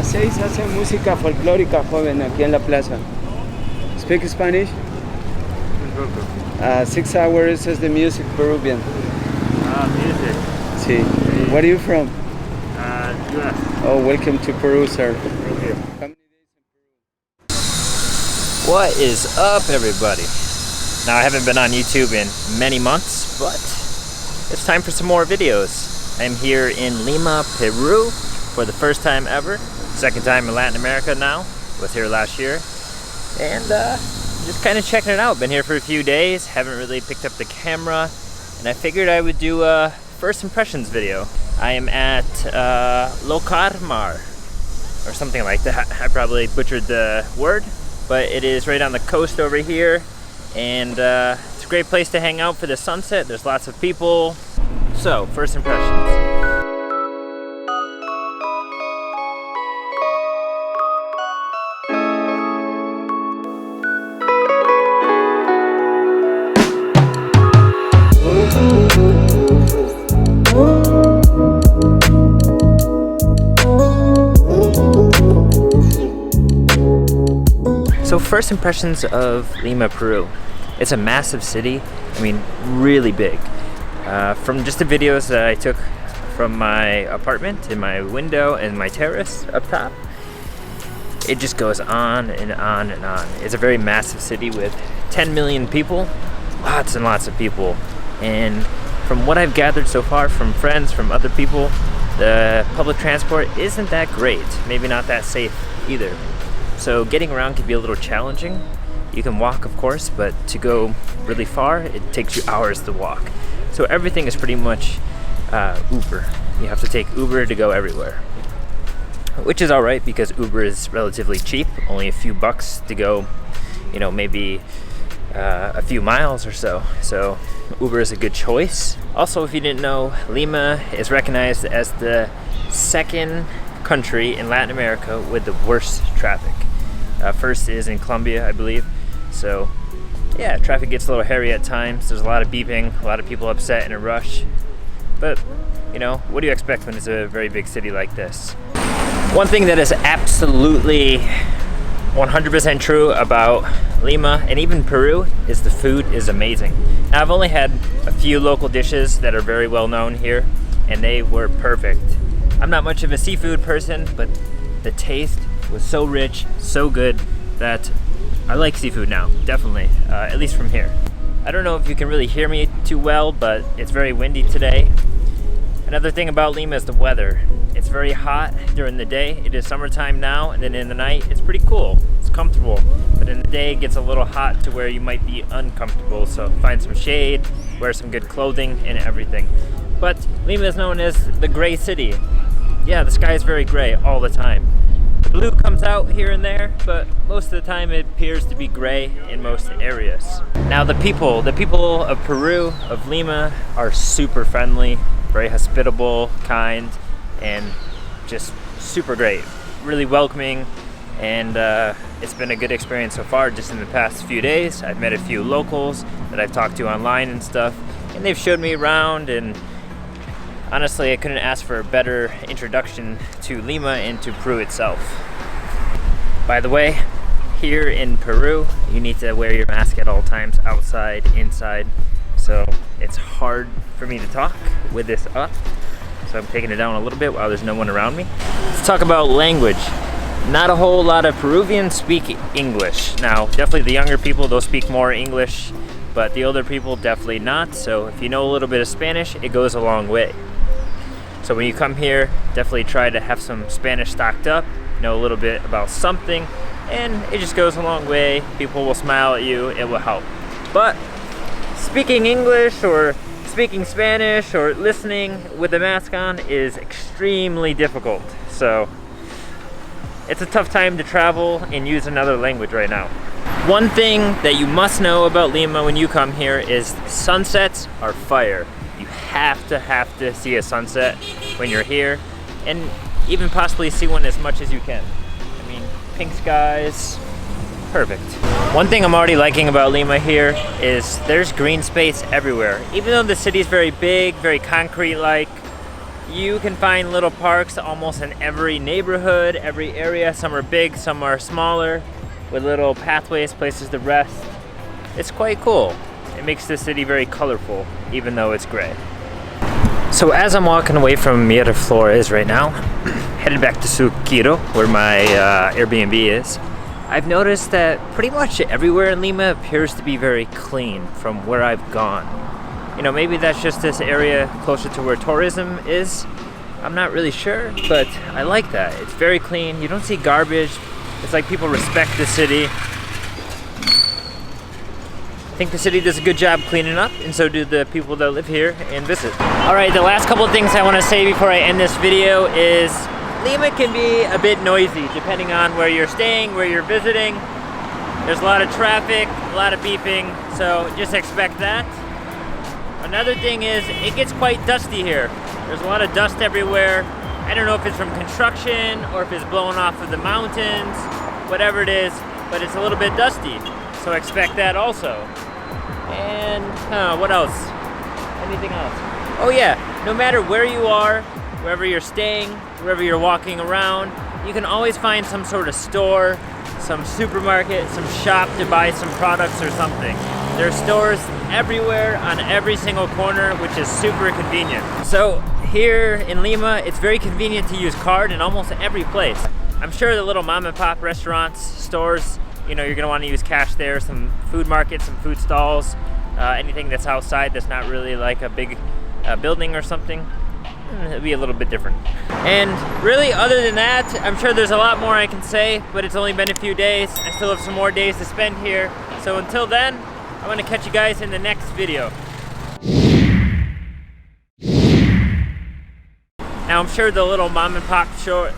las 6 hacen música folclórica joven aquí en la plaza. Speak Spanish? 6 hours is the music Peruvian. Music. Sí. Where are you from? US. Oh, welcome to Peru, sir. Thank you. What is up, everybody? Now, I haven't been on YouTube in many months, but it's time for some more videos. I'm here in Lima, Peru for the first time ever. Second time in Latin America now. Was here last year. And just kind of checking it out. Been here for a few days. Haven't really picked up the camera. And I figured I would do a first impressions video. I am at Locarmar or something like that. I probably butchered the word, but it is right on the coast over here. And it's a great place to hang out for the sunset. There's lots of people. So, first impressions. So first impressions of Lima, Peru. It's a massive city. I mean, really big. From just the videos that I took from my apartment in my window and my terrace up top, it just goes on and on and on. It's a very massive city with 10 million people, lots and lots of people. And from what I've gathered so far from friends, from other people, the public transport isn't that great. Maybe not that safe either. So getting around can be a little challenging. You can walk, of course, but to go really far, it takes you hours to walk. So everything is pretty much Uber. You have to take Uber to go everywhere. Which is all right because Uber is relatively cheap, only a few bucks to go, you know, maybe a few miles or so. So Uber is a good choice. Also, if you didn't know, Lima is recognized as the second country in Latin America with the worst traffic. First is in Colombia, I believe. So yeah, traffic gets a little hairy at times. There's a lot of beeping, a lot of people upset in a rush. But, you know, what do you expect when it's a very big city like this? One thing that is absolutely 100% true about Lima and even Peru is the food is amazing. Now, I've only had a few local dishes that are very well known here, and they were perfect. I'm not much of a seafood person, but the taste was so rich, so good, that I like seafood now, definitely, at least from here. I don't know if you can really hear me too well, but it's very windy today. Another thing about Lima is the weather. It's very hot during the day. It is summertime now, and then in the night, it's pretty cool. It's comfortable, but in the day, it gets a little hot to where you might be uncomfortable, so find some shade, wear some good clothing, and everything. But Lima is known as the gray city. Yeah, the sky is very gray all the time. The blue comes out here and there, but most of the time it appears to be gray in most areas. Now the people of Peru, of Lima, are super friendly, very hospitable, kind, and just super great. Really welcoming, and it's been a good experience so far just in the past few days. I've met a few locals that I've talked to online and stuff, and they've showed me around, and honestly, I couldn't ask for a better introduction to Lima and to Peru itself. By the way, here in Peru, you need to wear your mask at all times, outside, inside. So it's hard for me to talk with this up. So I'm taking it down a little bit while there's no one around me. Let's talk about language. Not a whole lot of Peruvians speak English. Now, definitely the younger people, they'll speak more English, but the older people, definitely not. So if you know a little bit of Spanish, it goes a long way. So when you come here, definitely try to have some Spanish stocked up, know a little bit about something, and it just goes a long way. People will smile at you, it will help. But speaking English or speaking Spanish or listening with a mask on is extremely difficult. So it's a tough time to travel and use another language right now. One thing that you must know about Lima when you come here is sunsets are fire. You have to see a sunset when you're here, and even possibly see one as much as you can. I mean, pink skies, perfect. One thing I'm already liking about Lima here is there's green space everywhere. Even though the city's very big, very concrete-like, You can find little parks almost in every neighborhood, every area. Some are big, some are smaller, with little pathways, places to rest. It's quite cool. It makes the city very colorful, even though it's gray. So as I'm walking away from Miraflores right now, headed back to Suquiro, where my Airbnb is, I've noticed that pretty much everywhere in Lima appears to be very clean from where I've gone. You know, maybe that's just this area closer to where tourism is. I'm not really sure, but I like that. It's very clean. You don't see garbage. It's like people respect the city. I think the city does a good job cleaning up, and so do the people that live here and visit. All right, the last couple of things I want to say before I end this video is Lima can be a bit noisy depending on where you're staying, where you're visiting. There's a lot of traffic, a lot of beeping, so just expect that. Another thing is it gets quite dusty here. There's a lot of dust everywhere. I don't know if it's from construction or if it's blowing off of the mountains, whatever it is, but it's a little bit dusty. So expect that also. And what else? Anything else? Oh yeah, no matter where you are, wherever you're staying, wherever you're walking around, you can always find some sort of store, some supermarket, some shop to buy some products or something. There's stores everywhere on every single corner, which is super convenient. So here in Lima, it's very convenient to use card in almost every place. I'm sure the little mom and pop restaurants, stores, you know, you're gonna wanna use cash there, some food markets, some food stalls, anything that's outside that's not really like a big building or something. It'll be a little bit different. And really, other than that, I'm sure there's a lot more I can say, but it's only been a few days. I still have some more days to spend here. So until then, I'm gonna catch you guys in the next video. Now I'm sure the little mom and pop short.